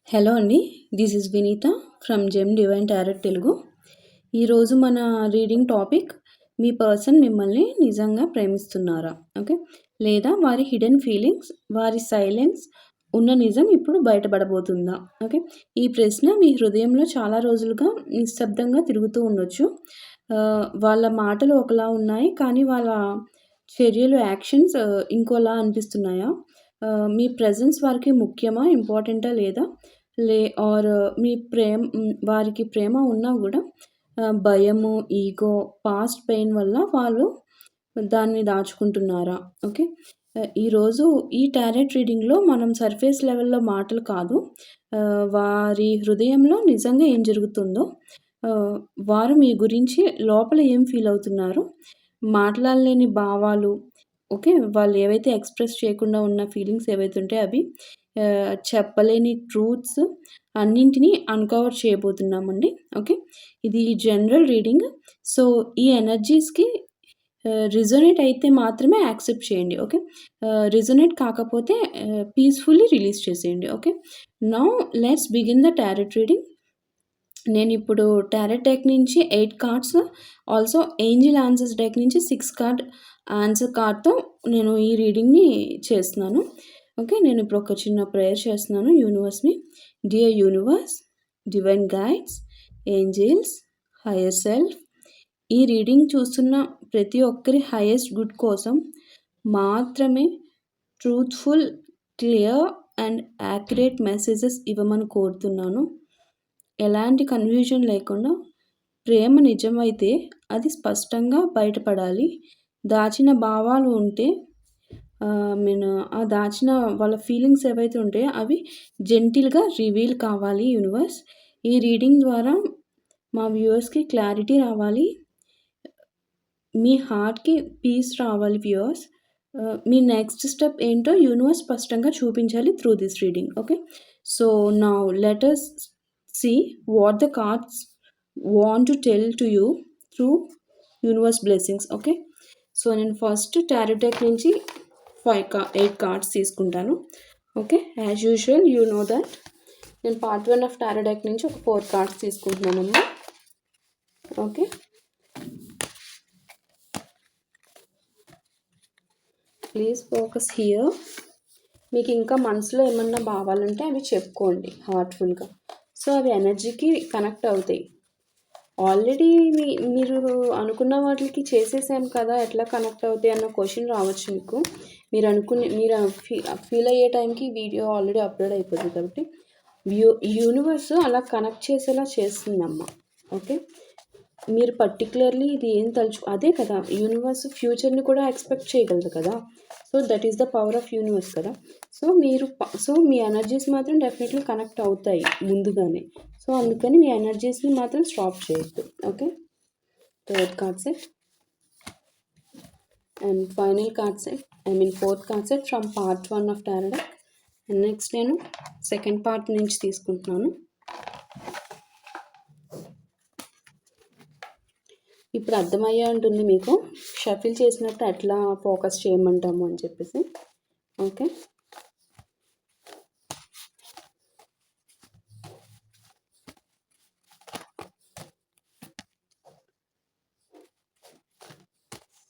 Hello అండి. This is Vineetha from gem divine tarot Telugu. ఈరోజు మన రీడింగ్ టాపిక్ మీ పర్సన్ మిమ్మల్ని నిజంగా ప్రేమిస్తున్నారా? ఓకే. లేదా వారి హిడెన్ ఫీలింగ్స్, వారి సైలెన్స్ ఉన్న నిజం ఇప్పుడు బయటపడబోతుందా? ఓకే. ఈ ప్రశ్న మీ హృదయంలో చాలా రోజులుగా నిశ్శబ్దంగా తిరుగుతూ ఉండొచ్చు. వాళ్ళ మాటలు ఒకలా ఉన్నాయి, కానీ వాళ్ళ చర్యలు, యాక్షన్స్ ఇంకోలా అనిపిస్తున్నాయా? మీ ప్రెజెన్స్ వారికి ముఖ్యమా? ఇంపార్టెంటా లేదా? ఆర్ మీ వారికి ప్రేమ ఉన్నా గూడా భయము, ఈగో, పాస్ట్ పెయిన్ వల్ల వాళ్ళు దాన్ని దాచుకుంటున్నారా? ఓకే. ఈరోజు ఈ టారెట్ రీడింగ్‌లో మనం సర్ఫేస్ లెవెల్‌లో మాటలు కాదు, వారి హృదయంలో నిజంగా ఏం జరుగుతుందో, వారు మీ గురించి లోపల ఏం ఫీల్ అవుతున్నారు, మాట్లాడలేని భావాలు, ఓకే. వాళ్ళు ఏవైతే ఎక్స్‌ప్రెస్ చేయకుండా ఉన్న ఫీలింగ్స్ ఏవైతే ఉంటాయో అవి, చెప్పలేని ట్రూత్స్ అన్నింటినీ అన్‌కవర్ చేయబోతున్నామండి. ఓకే. ఇది జనరల్ రీడింగ్. సో, ఈ ఎనర్జీస్‌కి రిజొనేట్ అయితే మాత్రమే యాక్సెప్ట్ చేయండి. ఓకే. రిజొనేట్ కాకపోతే పీస్‌ఫుల్లీ రిలీజ్ చేసేయండి. Okay. Now let's begin the tarot reading. నేనిప్పుడు టారెట్ డెక్ నుంచి 8 cards, also angel answers deck నుంచి 6 కార్డ్ ఆన్సర్ కార్డ్‌తో నేను ఈ రీడింగ్‌ని చేస్తున్నాను. ఓకే. నేనిప్పుడు ఒక చిన్న ప్రేయర్ చేస్తున్నాను యూనివర్స్‌ని. Dear universe, divine guides, angels, higher self, ఈ రీడింగ్ చూస్తున్న ప్రతి ఒక్కరి హైయెస్ట్ గుడ్ కోసం మాత్రమే truthful, clear and accurate messages ఇవ్వమని కోరుతున్నాను. ఎలాంటి కన్‌ఫ్యూజన్ లేకుండా, ప్రేమ నిజమైతే అది స్పష్టంగా బయటపడాలి. దాచిన భావాలు ఉంటే, ఆ దాచిన వాళ్ళ ఫీలింగ్స్ ఏవైతే ఉంటాయో అవి జెంటిల్‌గా రివీల్ కావాలి యూనివర్స్. ఈ రీడింగ్ ద్వారా మా వ్యూవర్స్‌కి క్లారిటీ రావాలి. మీ హార్ట్‌కి పీస్ రావాలి వ్యూవర్స్. మీ నెక్స్ట్ స్టెప్ ఏంటో యూనివర్స్ స్పష్టంగా చూపించాలి through this reading. Okay. So, now let us see what the cards want to tell to you through universe blessings. Okay. So, నేను ఫస్ట్ టారో డెక్ నుంచి 8 cards తీసుకుంటాను. Okay. As usual you know that నేను part 1 of tarot deck నుంచి ఒక 4 cards తీసుకుంటున్నానమ్మా. Okay. Please focus here. మీకు ఇంకా మనసులో ఏమన్నా భావాలుంటే అవి చెప్పుకోండి హార్ట్ఫుల్గా. సో, అవి ఎనర్జీకి కనెక్ట్ అవుతాయి. ఆల్రెడీ మీరు అనుకున్న వాటికి చేసేసాం కదా, ఎట్లా కనెక్ట్ అవుతాయి అన్న క్వశ్చన్ రావచ్చు మీకు. మీరు ఫీల్ అయ్యే టైంకి వీడియో ఆల్రెడీ అప్లోడ్ అయిపోతుంది కాబట్టి యూనివర్స్ అలా కనెక్ట్ చేసేలా చేస్తుందమ్మా. ఓకే. మీరు పర్టికులర్లీ ఇది ఏం అదే కదా, యూనివర్స్ ఫ్యూచర్ని కూడా ఎక్స్పెక్ట్ చేయగలదు కదా. So that is the power of universe కదా. సో మీ ఎనర్జీస్ మాత్రం డెఫినెట్లీ కనెక్ట్ అవుతాయి ముందుగానే. సో అందుకని మీ ఎనర్జీస్ని మాత్రం స్టాప్ చేయొద్దు. Okay. Third card set and final card set, fourth card set from part 1 of tarot deck. And next నేను second part నుంచి తీసుకుంటున్నాను. ఇప్పుడు అర్థమయ్యే ఉంటుంది మీకు షఫిల్ చేసినప్పుడు ఎట్లా ఫోకస్ చేయమంటాము అని చెప్పేసి. ఓకే.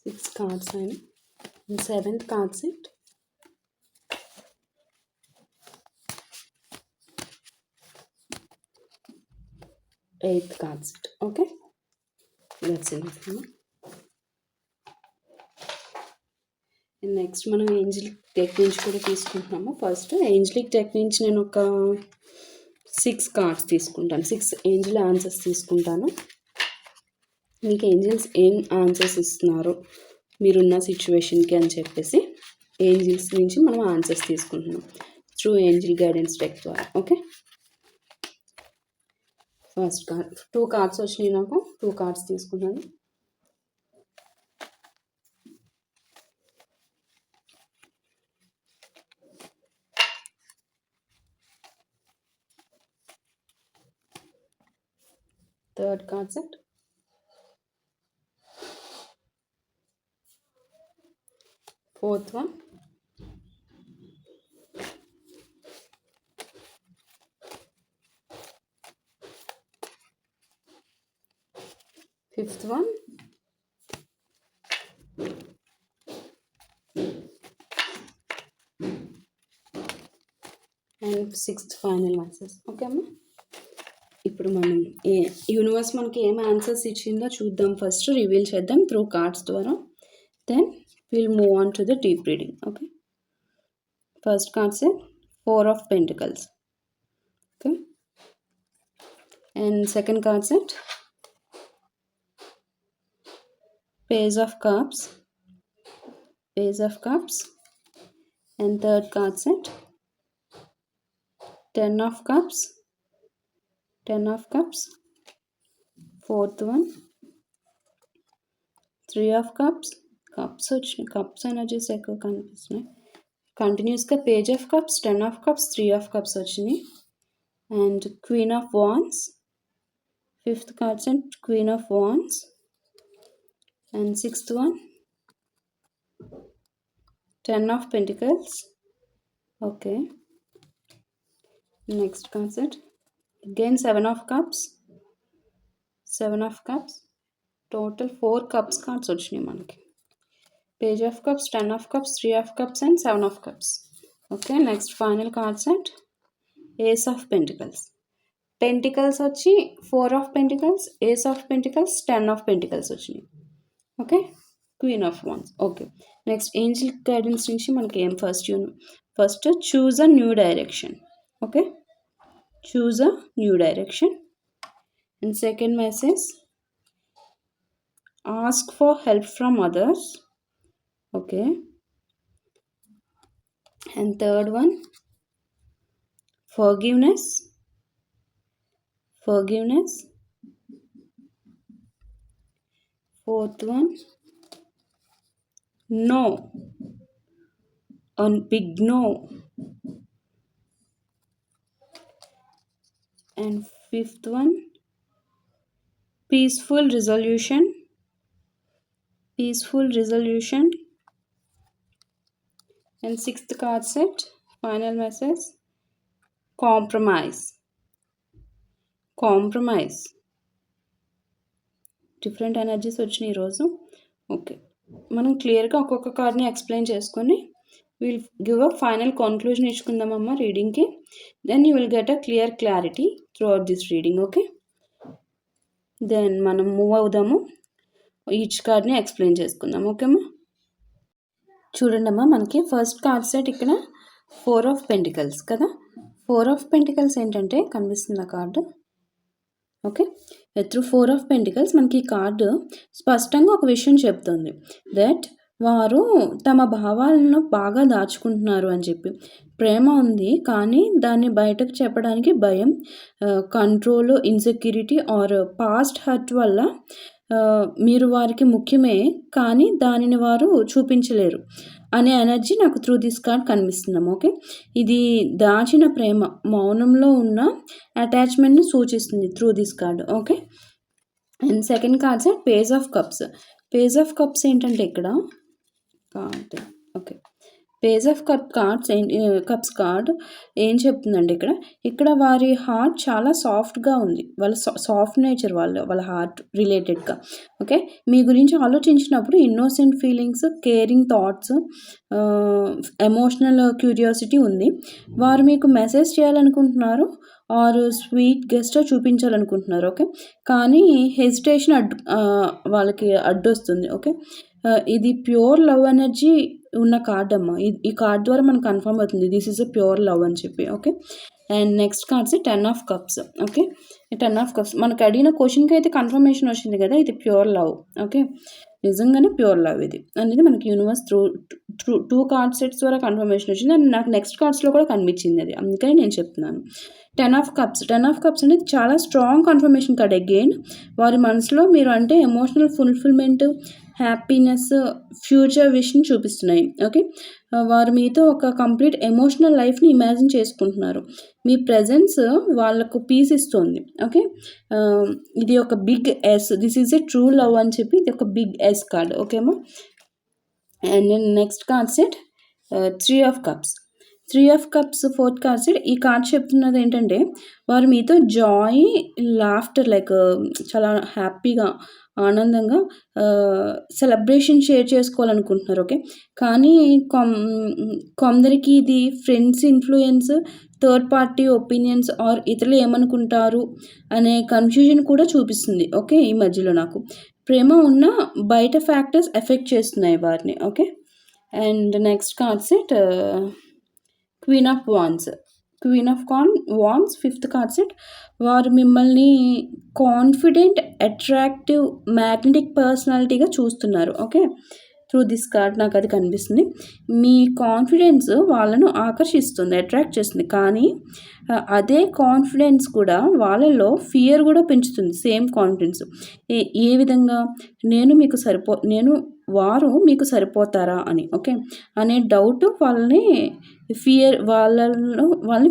సిక్స్ కార్డ్స్ అయినా. Seventh card set, eighth card set. Okay. Next మనం ఏంజిలిక్ డెక్ నుంచి కూడా తీసుకుంటున్నాము. ఫస్ట్ ఏంజిలిక్ డెక్ నుంచి నేను ఒక 6 కార్డ్స్ తీసుకుంటాను. 6 ఏంజిల్ ఆన్సర్స్ తీసుకుంటాను. మీకు ఏంజిల్స్ ఏం ఆన్సర్స్ ఇస్తున్నారు మీరున్న సిచ్యువేషన్కి అని చెప్పేసి ఏంజిల్స్ నుంచి మనం ఆన్సర్స్ తీసుకుంటున్నాం త్రూ ఏంజిల్ గైడెన్స్ డెక్ ద్వారా. ఓకే. ఫస్ట్ కార్డ్ 2 కార్డ్స్ వచ్చినాయి నాకు. 2 కార్డ్స్ తీసుకున్నాను. Third card set, fourth one, fifth one, and sixth final answers. Okay అమ్మా, ఇప్పుడు మనం యూనివర్స్ మనకి ఏం ఆన్సర్స్ ఇచ్చిందో చూద్దాం. ఫస్ట్ రివీల్ చేద్దాం త్రూ కార్డ్స్ ద్వారా. Then will move on to the deep reading. Okay, first card set 4 of Pentacles. Okay, and second card set Page of Cups, Page of Cups, and third card set 10 of Cups, 10 of Cups, fourth one 3 of Cups, Cups energies ఎక్కువ కనిపిస్తున్నాయి. కంటిన్యూస్గా Page of Cups, 10 of Cups, 3 of Cups వచ్చినాయి. And Queen of Wands, fifth card set Queen of Wands, and sixth one 10 of Pentacles. Okay, next card set again 7 of Cups, 7 of Cups, total 4 Cups cards వచ్చినాయి మనకి. Page of Cups, 10 of Cups, 3 of Cups, and 7 of Cups. Okay, next final card set Ace of Pentacles. Pentacles వచ్చి 4 of Pentacles, Ace of Pentacles, 10 of Pentacles వచ్చినాయి. Okay, Queen of Wands. Okay, next Angel guidance నుంచి మనకి ఏం first choose a new direction. Okay, choose a new direction. And second message ask for help from others. Okay, and third one forgiveness. Fourth one no, a big no. And fifth one peaceful resolution. And sixth card set final message compromise. Different energies వచ్చినాయి ఈరోజు. Okay, మనం క్లియర్గా ఒక్కొక్క కార్డ్ని explain చేసుకొని will give a final conclusion ఇచ్చుకుందామమ్మా రీడింగ్కి. Then you will get a clarity throughout this reading. Okay, then మనం మూవ్ అవుదాము, ఈచ్ కార్డ్ని ఎక్స్ప్లెయిన్ చేసుకుందాం. ఓకేమ్మా, చూడండి అమ్మా, మనకి ఫస్ట్ కార్డ్ సెట్ ఇక్కడ 4 of Pentacles కదా. 4 of Pentacles ఏంటంటే కనిపిస్తుంది ఆ card. Okay, through 4 of Pentacles మనకి ఈ కార్డు స్పష్టంగా ఒక విషయం చెప్తుంది, దట్ వారు తమ భావాలను బాగా దాచుకుంటున్నారు అని చెప్పి. ప్రేమ ఉంది కానీ దాన్ని బయటకు చెప్పడానికి భయం, control, insecurity or past hurt వల్ల మీరు వారికి ముఖ్యమే కానీ దానిని వారు చూపించలేరు అనే ఎనర్జీ నాకు త్రూ దిస్ కార్డ్ కనిపిస్తున్నాము. ఓకే, ఇది దాచిన ప్రేమ, మౌనంలో ఉన్న అటాచ్మెంట్ని సూచిస్తుంది through this card. Okay, and second card sir page of cups ఏంటంటే ఇక్కడ card. Okay, page of cups card ఏం చెప్తుందండి, ఇక్కడ వారి హార్ట్ చాలా సాఫ్ట్గా ఉంది. వాళ్ళ సాఫ్ట్ నేచర్, వాళ్ళ హార్ట్ రిలేటెడ్గా. ఓకే, మీ గురించి ఆలోచించినప్పుడు innocent feelings, caring thoughts, emotional curiosity ఉంది. వారు మీకు మెసేజ్ చేయాలనుకుంటున్నారు ఆర్ స్వీట్ గెస్ట్ చూపించాలనుకుంటున్నారు. ఓకే, కానీ హెజిటేషన్ వాళ్ళకి అడ్డొస్తుంది. ఓకే, ఇది ప్యూర్ లవ్ ఎనర్జీ ఉన్న కార్డ్ అమ్మ. ఈ కార్డ్ ద్వారా మనకు కన్ఫర్మ్ అవుతుంది this is a pure love అని చెప్పి. Okay, and next cards 10 of Cups. Okay, 10 of Cups మనకు అడిగిన క్వశ్చన్కి అయితే కన్ఫర్మేషన్ వచ్చింది కదా, ఇది ప్యూర్ లవ్. ఓకే, నిజంగానే ప్యూర్ లవ్ ఇది అనేది మనకి యూనివర్స్ త్రూ 2 కార్డ్ సెట్స్ ద్వారా కన్ఫర్మేషన్ వచ్చింది. అండ్ నాకు నెక్స్ట్ కార్డ్స్లో కూడా కనిపించింది అది, అందుకని నేను చెప్తున్నాను. 10 of Cups అనేది చాలా స్ట్రాంగ్ కన్ఫర్మేషన్ కార్డ్. అగైన్ వారి మనసులో మీరు అంటే ఎమోషనల్ ఫుల్ఫిల్మెంట్, హ్యాపీనెస్, ఫ్యూచర్ విష్ని చూపిస్తున్నాయి. ఓకే, వారు మీతో ఒక కంప్లీట్ ఎమోషనల్ లైఫ్ని ఇమాజిన్ చేసుకుంటున్నారు. మీ ప్రెజెన్స్ వాళ్ళకు పీస్ ఇస్తుంది. ఓకే, ఇది ఒక big yes, this is a true love అని చెప్పి ఇది ఒక బిగ్ ఎస్ కార్డ్. ఓకేమా, and next card set 3 of Cups fourth card set. ఈ కార్డ్ చెప్తున్నది ఏంటంటే వారు మీతో జాయ్, లాఫ్టర్, లైక్ చాలా హ్యాపీగా ఆనందంగా సెలబ్రేషన్ షేర్ చేసుకోవాలనుకుంటున్నారు. ఓకే. కానీ కొందరికి ఇది friends influence, third party opinions or ఇతరులు ఏమనుకుంటారు అనే కన్‌ఫ్యూజన్ కూడా చూపిస్తుంది. ఓకే. ఈ మధ్యలో నాకు. ప్రేమ ఉన్న బయట ఫ్యాక్టర్స్ ఎఫెక్ట్ చేస్తున్నాయి వారిని. Okay. And next card set queen of wands. Queen of wands fifth card set. వారు మిమ్మల్ని కాన్ఫిడెంట్, అట్రాక్టివ్, మ్యాగ్నెటిక్ పర్సనాలిటీగా చూస్తున్నారు. ఓకే. త్రూ దిస్ కార్డ్ నాకు అది కనిపిస్తుంది. మీ కాన్ఫిడెన్స్ వాళ్ళను ఆకర్షిస్తుంది, అట్రాక్ట్ చేస్తుంది. కానీ అదే కాన్ఫిడెన్స్ కూడా వాళ్ళలో ఫియర్ కూడా పెంచుతుంది. సేమ్ కాన్ఫిడెన్స్ ఏ విధంగా వారు మీకు సరిపోతారా అని. ఓకే. అనే డౌట్ వాళ్ళని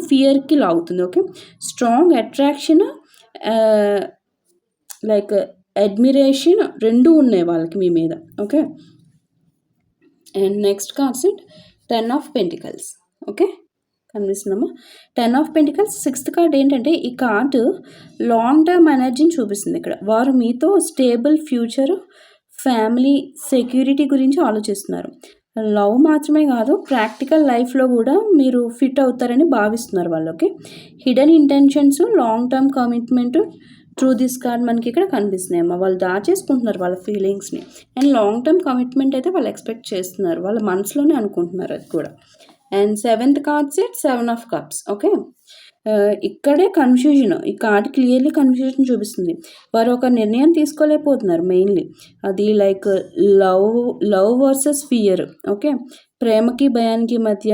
ఫియర్కి లాగుతుంది. Okay. Strong attraction, like admiration రెండూ ఉన్నాయి వాళ్ళకి మీ మీద. Okay. And next card set 10 of pentacles. Okay. కనిపిస్తుందమ్మా 10 ఆఫ్ పెంటికల్స్. సిక్స్త్ కార్డ్ ఏంటంటే ఈ కార్డు లాంగ్ టర్మ్ ఎనర్జీని చూపిస్తుంది. ఇక్కడ వారు మీతో స్టేబుల్ ఫ్యూచర్, ఫ్యామిలీ, సెక్యూరిటీ గురించి ఆలోచిస్తున్నారు. లవ్ మాత్రమే కాదు, ప్రాక్టికల్ లైఫ్లో కూడా మీరు ఫిట్ అవుతారని భావిస్తున్నారు వాళ్ళు. Okay. Hidden intentions, long term commitment through this card మనకి ఇక్కడ కనిపిస్తున్నాయి అమ్మ. వాళ్ళు దాచేసుకుంటున్నారు వాళ్ళ ఫీలింగ్స్ని. అండ్ లాంగ్ టర్మ్ కమిట్మెంట్ అయితే వాళ్ళు ఎక్స్పెక్ట్ చేస్తున్నారు, వాళ్ళ మనసులోనే అనుకుంటున్నారు అది కూడా. And seventh card set 7 of cups. Okay. ఇక్కడే కన్ఫ్యూజన్, ఈ కార్డ్ క్లియర్లీ కన్ఫ్యూజన్ చూపిస్తుంది. వారు ఒక నిర్ణయం తీసుకోలేకపోతున్నారు మెయిన్లీ. అది like love versus fear. Okay. ప్రేమకి భయానికి మధ్య,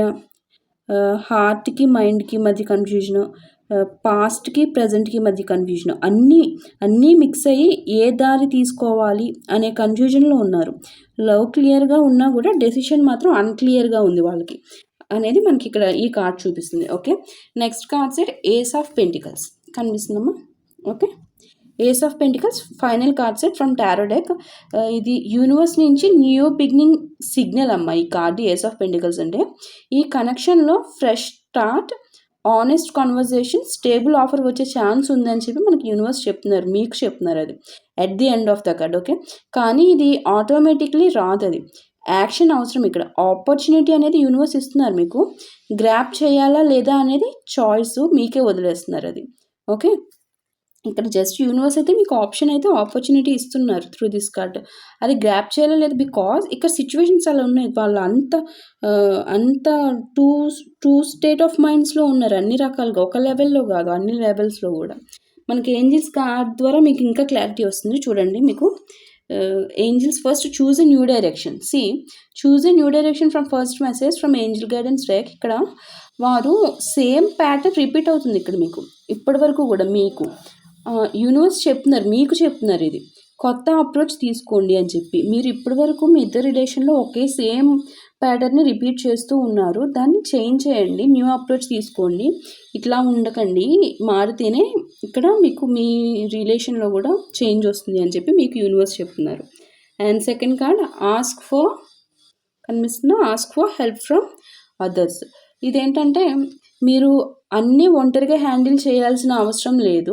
హార్ట్కి మైండ్కి మధ్య కన్ఫ్యూజన్, పాస్ట్కి ప్రజెంట్కి మధ్య కన్ఫ్యూజన్, అన్నీ మిక్స్ అయ్యి ఏ దారి తీసుకోవాలి అనే కన్ఫ్యూజన్లో ఉన్నారు. లవ్ క్లియర్గా ఉన్నా కూడా డెసిషన్ మాత్రం అన్క్లియర్గా ఉంది వాళ్ళకి అనేది మనకి ఇక్కడ ఈ కార్డ్ చూపిస్తుంది. Okay. Next card set ace of pentacles కనిపిస్తుందమ్మా. Okay. Ace of pentacles final card set from tarot deck. ఇది యూనివర్స్ నుంచి న్యూ బిగినింగ్ సిగ్నల్ అమ్మ. ఈ కార్డు ఏస్ ఆఫ్ పెంటికల్స్ అంటే ఈ కనెక్షన్లో fresh start, honest conversation, stable offer వచ్చే chance ఉందని చెప్పి మనకి యూనివర్స్ చెప్తున్నారు, మీకు చెప్తున్నారు అది at the end of the card. Okay. కానీ ఇది ఆటోమేటిక్లీ రాదు, అది యాక్షన్ అవసరం. ఇక్కడ ఆపర్చునిటీ అనేది యూనివర్స్ ఇస్తున్నారు మీకు, గ్రాప్ చేయాలా లేదా అనేది చాయిస్ మీకే వదిలేస్తున్నారు అది. ఓకే. ఇక్కడ జస్ట్ యూనివర్స్ అయితే మీకు ఆపర్చునిటీ ఇస్తున్నారు త్రూ దిస్ కార్డ్. అది గ్రాప్ చేయాలా లేదు, బికాజ్ ఇక్కడ సిచ్యువేషన్స్ అలా ఉన్నాయి. వాళ్ళు అంత టూ స్టేట్ ఆఫ్ మైండ్స్లో ఉన్నారు అన్ని రకాలుగా, ఒక లెవెల్లో కాదు అన్ని లెవెల్స్లో కూడా. మనకి ఏంజిల్స్ కార్డ్ ద్వారా మీకు ఇంకా క్లారిటీ వస్తుంది. చూడండి, మీకు angels first choose a new direction. Choose a new direction from first message from angel guidance deck. ఇక్కడ వారు సేమ్ ప్యాటర్న్ రిపీట్ అవుతుంది ఇక్కడ మీకు ఇప్పటి వరకు కూడా. మీకు యూనివర్స్ చెప్తున్నారు, మీకు చెప్తున్నారు ఇది కొత్త అప్రోచ్ తీసుకోండి అని చెప్పి. మీరు ఇప్పటి వరకు మీ ఇద్దరు రిలేషన్లో ఒకే సేమ్ ప్యాటర్న్ని రిపీట్ చేస్తూ ఉన్నారు, దాన్ని చేంజ్ చేయండి, న్యూ అప్రోచ్ తీసుకోండి, ఇట్లా ఉండకండి, మారితేనే ఇక్కడ మీకు మీ రిలేషన్లో కూడా చేంజ్ వస్తుంది అని చెప్పి మీకు యూనివర్స్ చెప్తున్నారు. And second card ask for help from others. ఇదేంటంటే మీరు అన్నీ ఒంటరిగా హ్యాండిల్ చేయాల్సిన అవసరం లేదు,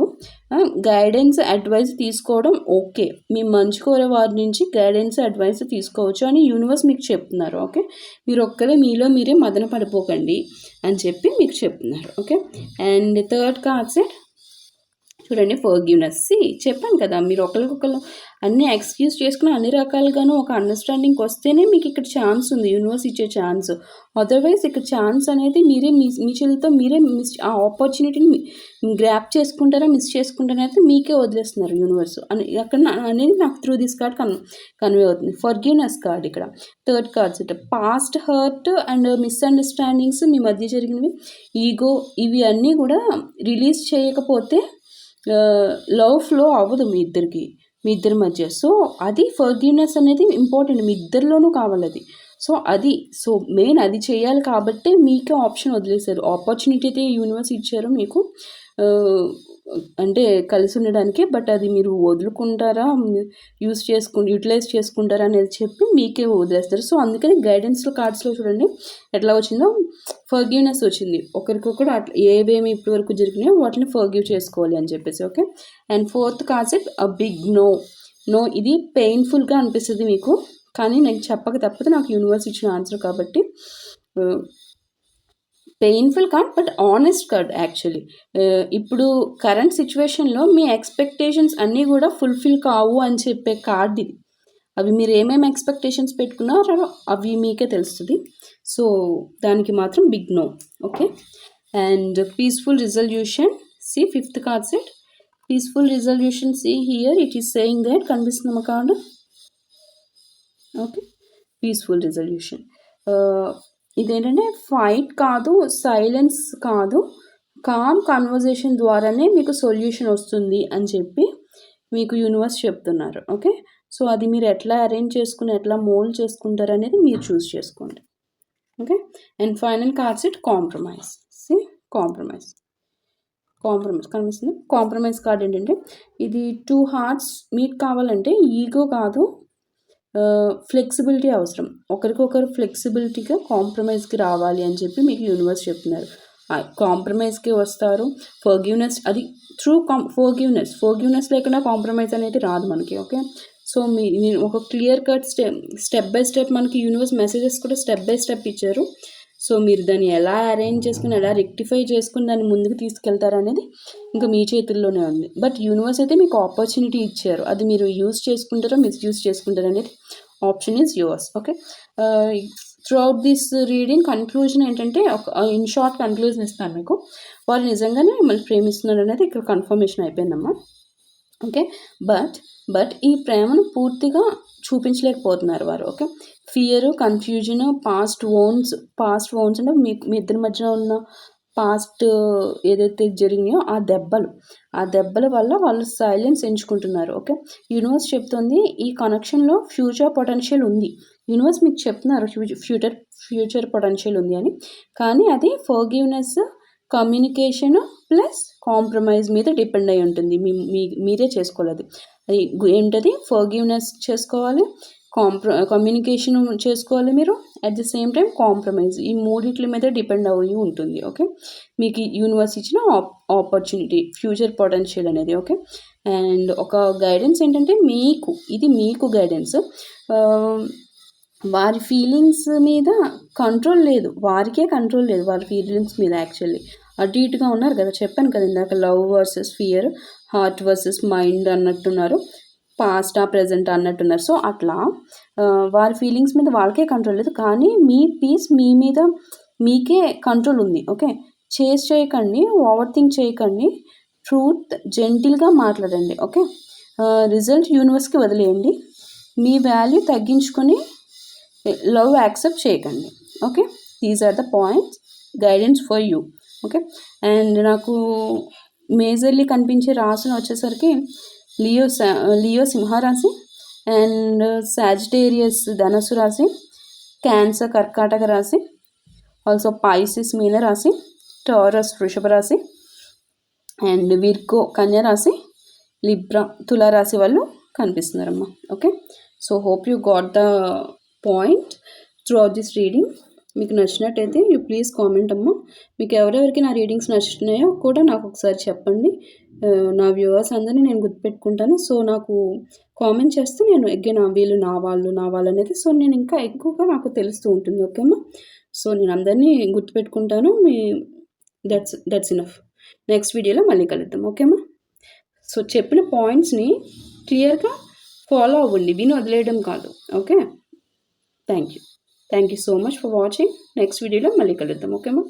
గైడెన్స్ అడ్వైస్ తీసుకోవడం ఓకే, మీ మంచి కోరే వారి నుంచి గైడెన్స్ అడ్వైస్ తీసుకోవచ్చు అని యూనివర్స్ మీకు చెప్తున్నారు. ఓకే. మీరు ఒక్కరే మీలో మీరే మదన పడిపోకండి అని చెప్పి మీకు చెప్తున్నారు. Okay. And third card set చూడండి, ఫర్గివ్నెస్. చెప్పాను కదా, మీరు ఒకరికొకరు అన్నీ ఎక్స్క్యూజ్ చేసుకుని అన్ని రకాలుగాను ఒక అండర్స్టాండింగ్కి వస్తేనే మీకు ఇక్కడ ఛాన్స్ ఉంది, యూనివర్స్ ఇచ్చే ఛాన్స్. అదర్వైజ్ ఇక్కడ ఛాన్స్ అనేది మీరే మీ చేతితో మీరే ఆ ఆపర్చునిటీని గ్రాప్ చేసుకుంటారా మిస్ చేసుకుంటారా అయితే మీకే వదిలేస్తున్నారు యూనివర్స్ అని అక్కడ అనేది నాకు త్రూ దిస్ కార్డ్ కన్వే అవుతుంది. ఫర్గివ్నెస్ కార్డ్ ఇక్కడ third card set. Past hurt and misunderstandings మీ మధ్య జరిగినవి, ఈగో, ఇవి అన్నీ కూడా రిలీజ్ చేయకపోతే లవ్ ఫ్లో అవ్వదు మీ ఇద్దరి మధ్య. సో అది ఫర్గివ్నెస్ అనేది ఇంపార్టెంట్, మీ ఇద్దరిలోనూ కావాలి అది. సో మెయిన్ అది చేయాలి కాబట్టి మీకే ఆప్షన్ వదిలేశారు, ఆపర్చునిటీ అయితే యూనివర్స్ ఇచ్చారు మీకు అంటే కలిసి ఉండడానికి. బట్ అది మీరు వదులుకుంటారా యూటిలైజ్ చేసుకుంటారా అనేది చెప్పి మీకే వదిలేస్తారు. సో అందుకని గైడెన్స్లో కార్డ్స్లో చూడండి ఎట్లా వచ్చిందో, ఫర్గివ్నెస్ వచ్చింది, ఒకరికొకరు అట్లా ఏవేమి ఇప్పటి వరకు జరిగినాయో వాటిని ఫర్గివ్ చేసుకోవాలి అని చెప్పేసి. Okay. And fourth concept big no. No, ఇది పెయిన్ఫుల్గా అనిపిస్తుంది మీకు, కానీ నేను చెప్పక తప్పదు, నాకు యూనివర్స్ ఇచ్చిన ఆన్సర్ కాబట్టి. Painful card but honest card actually. ఇప్పుడు కరెంట్ సిచ్యువేషన్లో మీ ఎక్స్పెక్టేషన్స్ అన్నీ కూడా ఫుల్ఫిల్ కావు అని చెప్పే కార్డ్ ఇది. అవి మీరు ఏమేమి ఎక్స్పెక్టేషన్స్ పెట్టుకున్నారో అవి మీకే తెలుస్తుంది. సో దానికి మాత్రం big no. Okay, and peaceful resolution, see fifth card set. Peaceful resolution, see here it is saying that, కనిపిస్తుందమ్మా కార్డు. Okay, peaceful resolution. ఇదేంటంటే ఫైట్ కాదు, సైలెన్స్ కాదు, కామ్ కన్వర్జేషన్ ద్వారానే మీకు సొల్యూషన్ వస్తుంది అని చెప్పి మీకు యూనివర్స్ చెప్తున్నారు. ఓకే, సో అది మీరు ఎట్లా అరేంజ్ చేసుకుని ఎట్లా మోల్డ్ చేసుకుంటారు అనేది మీరు చూస్ చేసుకోండి. Okay, and final card set compromise. See compromise కనిపిస్తుంది. కాంప్రమైజ్ కార్డ్ ఏంటంటే ఇది 2 హార్ట్స్ మీట్ కావాలంటే ఈగో కాదు, ఫ్లెక్సిబిలిటీ అవసరం. ఒకరికొకరు ఫ్లెక్సిబిలిటీగా కాంప్రమైజ్కి రావాలి అని చెప్పి మీకు యూనివర్స్ చెప్తున్నారు. కాంప్రమైజ్కి వస్తారు. ఫర్గివ్నెస్, అది త్రూ ఫర్గివ్నెస్ లేకుండా కాంప్రమైజ్ అనేది రాదు మనకి. ఓకే, సో మీరు ఒక clear cut step by step మనకి యూనివర్స్ మెసేజెస్ కూడా స్టెప్ బై స్టెప్ ఇచ్చారు. సో మీరు దాన్ని ఎలా అరేంజ్ చేసుకుని, ఎలా రెక్టిఫై చేసుకుని దాన్ని ముందుకు తీసుకెళ్తారు అనేది ఇంకా మీ చేతుల్లోనే ఉంది. బట్ యూనివర్స్ అయితే మీకు ఆపర్చునిటీ ఇచ్చారు, అది మీరు యూజ్ చేసుకుంటారో మిస్యూజ్ చేసుకుంటారో అనేది option is yours. Okay, through out this reading conclusion ఏంటంటే, ఇన్ షార్ట్ కన్క్లూజన్ ఇస్తాను మీకు. వాళ్ళు నిజంగానే మిమ్మల్ని ప్రేమిస్తున్నారు అనేది ఇక్కడ కన్ఫర్మేషన్ అయిపోయిందమ్మా. ఓకే, బట్ ఈ ప్రేమను పూర్తిగా చూపించలేకపోతున్నారు వారు. Okay, fear, confusion, past wands అంటే మీ ఇద్దరి మధ్యన ఉన్న పాస్ట్ ఏదైతే జరిగినాయో ఆ దెబ్బల వల్ల వాళ్ళు సైలెన్స్ ఎంచుకుంటున్నారు. ఓకే, యూనివర్స్ చెప్తుంది ఈ కనెక్షన్లో ఫ్యూచర్ పొటెన్షియల్ ఉంది. యూనివర్స్ మీకు చెప్తున్నారు ఫ్యూచర్ పొటెన్షియల్ ఉంది అని, కానీ అది ఫర్గివ్నెస్, కమ్యూనికేషన్ ప్లస్ కాంప్రమైజ్ మీద డిపెండ్ అయి ఉంటుంది. మీరే చేసుకోలేదు. అది ఏంటది, ఫర్గివ్నెస్ చేసుకోవాలి, కమ్యూనికేషన్ చేసుకోవాలి మీరు, at the same time compromise. ఈ మూడిట్ల మీద డిపెండ్ అయ్యి ఉంటుంది. ఓకే, మీకు యూనివర్స్ ఇచ్చిన ఆపర్చునిటీ, ఫ్యూచర్ పొటెన్షియల్ అనేది. ఓకే, అండ్ ఒక గైడెన్స్ ఏంటంటే మీకు గైడెన్స్. వారి ఫీలింగ్స్ మీద కంట్రోల్ లేదు, వారికే కంట్రోల్ లేదు వారి ఫీలింగ్స్ మీద. యాక్చువల్లీ అటు ఇటుగా ఉన్నారు కదా, చెప్పాను కదా ఇందాక, love versus fear, heart versus mind అన్నట్టున్నారు, పాస్ట్ ప్రెజెంట్ అన్నట్టున్నారు. సో అట్లా వారి ఫీలింగ్స్ మీద వాళ్ళకే కంట్రోల్ లేదు, కానీ మీ పీస్ మీ మీద మీకే కంట్రోల్ ఉంది. ఓకే, చేస్ చేయకండి, ఓవర్ థింక్ చేయకండి, ట్రూత్ జెంటిల్గా మాట్లాడండి. ఓకే, రిజల్ట్ యూనివర్స్కి వదిలేయండి, మీ వాల్యూ తగ్గించుకొని లవ్ యాక్సెప్ట్ చేయకండి. Okay, these are the points guidance for you. Okay, and నాకు మేజర్లీ కనిపించే రాశులు వచ్చేసరికి లియో సింహరాశి, అండ్ సాజిటేరియస్ ధనస్సు రాశి, క్యాన్సర్ కర్కాటక రాశి, ఆల్సో పైసిస్ మీన రాశి, టారస్ వృషభ రాశి, అండ్ విర్గో కన్యా రాశి, లిబ్రా తులారాశి వాళ్ళు కనిపిస్తున్నారమ్మా. Okay, so hope you got the point throughout this reading. మీకు నచ్చినట్టయితే యూ ప్లీజ్ కామెంట్ అమ్మా. మీకు ఎవరెవరికి నా రీడింగ్స్ నచ్చుతున్నాయో కూడా నాకు ఒకసారి చెప్పండి. నా వ్యూవర్స్ అందరినీ నేను గుర్తుపెట్టుకుంటాను. సో నాకు కామెంట్ చేస్తే నేను అగైన్ వీళ్ళు నా వాళ్ళు అనేది, సో నేను ఇంకా ఎక్కువగా నాకు తెలుస్తూ ఉంటుంది. ఓకేమ్మా, సో నేను అందరినీ గుర్తుపెట్టుకుంటాను. That's enough. నెక్స్ట్ వీడియోలో మళ్ళీ కలుద్దాం. ఓకేమ్మా, సో చెప్పిన పాయింట్స్ని క్లియర్గా ఫాలో అవ్వండి, విని వదిలేయడం కాదు. Okay, thank you so much for watching. Next వీడియోలో మళ్ళీ కలుద్దాం. ఓకేమ్మా.